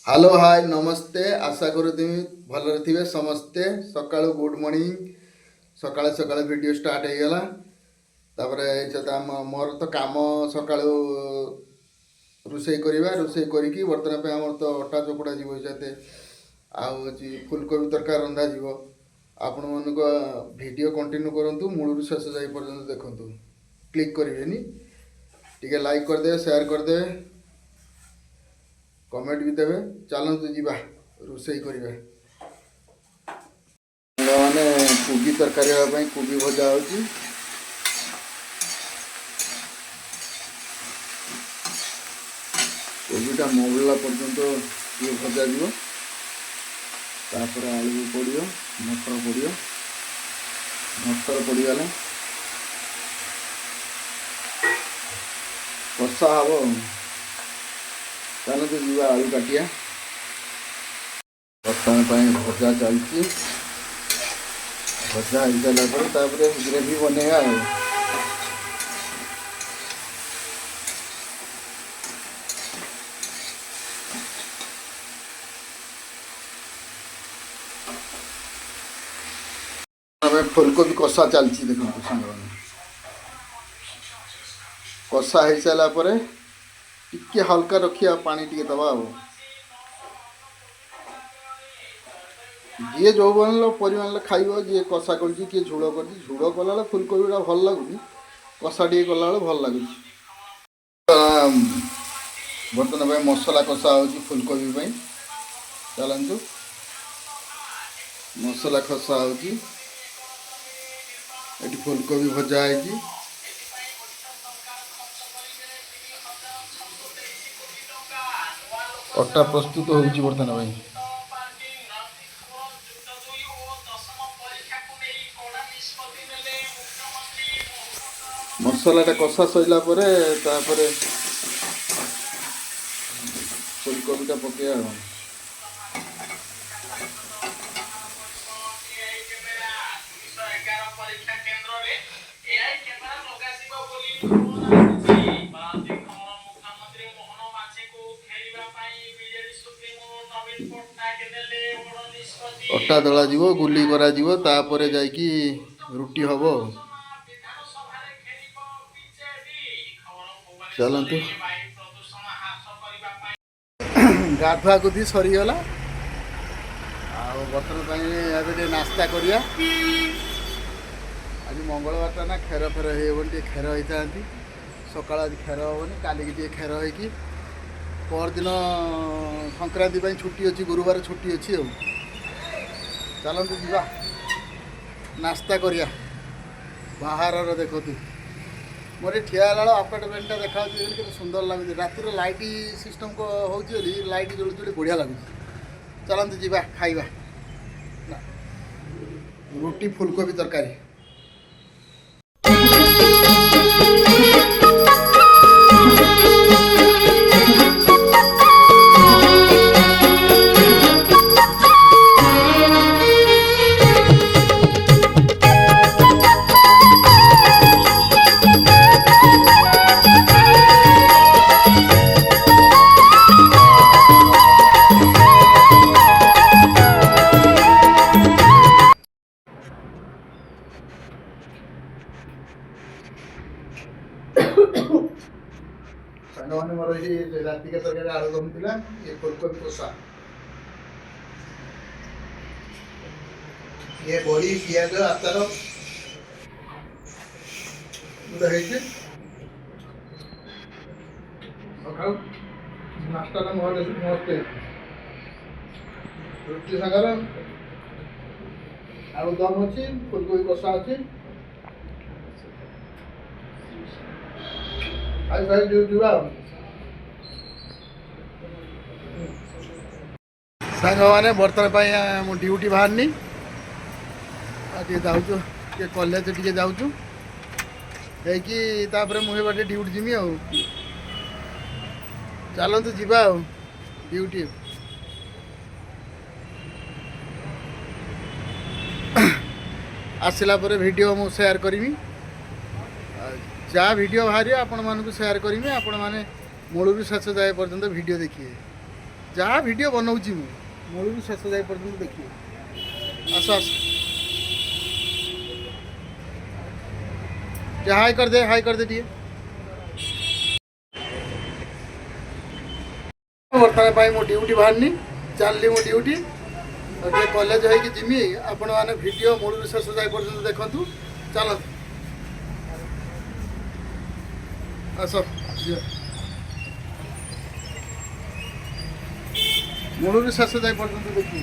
Hello hi नमस्ते आशा करूँ भलरे थे समस्ते सका गुड मॉर्निंग सकाଳେ सकाଳେ वीडियो स्टार्ट हो गला मोर तो काम सका रोषे करवा रोषे करके बर्तमान पे आमर तो अटा चोपड़ा जीव जाते आउे फुलकोबी तरकारी रंधा जीव आपण मन वीडियो कंटिन्यू करूँ मूल शेष जाए पर्यंत देखूँ क्लिक करेनि टी लाइक करदे शेयर करदे कमेंट भी देवे चलतु जीवा रोषे करवा मैंने कोबी तरकारी हाँपाई कोबी भजा हो कोबीटा मगला पर्यंत ये भजा जीव तापर आलू पड़ो मटर पड़गला कषा हम चलते जीवा आलू काटिया बर्तमान भजा चलती भजा हो सारापर ग्रेवी बनैया फुलकोबी कषा चलती देखो सांग कषा हो सारापर टिके हल्का रखिया पानी टिके दबा जी जो बन परिमाण खाइब जी कषा कर झोल कर झोल कला फुलकोबीटा भल लगुच कषा टे कला भल लगुच बर्तमान मसला कषा हो फुलकोबी चलतु मसला कषा हो फुलकोबी भजा है अटा प्रस्तुत हो बर्तमान मसलाटा कषा सैला फुलकोबीटा पकड़ा अटा दला जीव गुली करा जीव तापर जाइकी रुटी हम चलतु गाधुआ गुधी सरीगला बर्तमान नास्ता करिया आज मंगलवार ना खेर फेर हो खेर होता सका आज खेर हेनी काली खेर हो परदिन संक्रांति छुट्टी अच्छी गुरुवार छुट्टी अच्छी चलतु जीवा नास्ता करिया बाहर देखु मोर ठिया अपार्टमेंटा देखा के सुंदर लगुच रातिर लाइट सिस्टम को हो लाइट जलुच बढ़िया लगुच चलतु जीवा खाइबा रुटी फुलकोबी तरकारी मोर राति के तरकारी आलू दम थिला ये फुलकोबी कषा ये बड़ी पियाज आचार सका नास्ता मस्त रुटी सागर आलू दम अच्छी फुलकोबी कषा अच्छी आज भाई जुआ सांग मैंने बर्तमान मु ड्यूटी बाहरनी जाऊँ कॉलेज टे जाऊँ मुझे बाटे ड्यूटी जीमी चलतु जीवा ड्यूटी आसला वीडियो मु शेयर करी जहाँ वीडियो बाहर आपण मानक शेयर करी आपण मैंने मूलू शेष जाए पर्यंत वीडियो देखिए जहाँ वीडियो बनाऊँगी मूलू शेष जाए पर्यटन देखिए। आस आस हाई कर दे टे बर्तमान मो ड्यूटी बाहरनी चलनी मो ड्यूटी कॉलेज होगी जिमी आपण मैंने वीडियो मूल शेष जाए पर्यटन देखु चल आस मूल शेष जाए पर्यटन देखिए।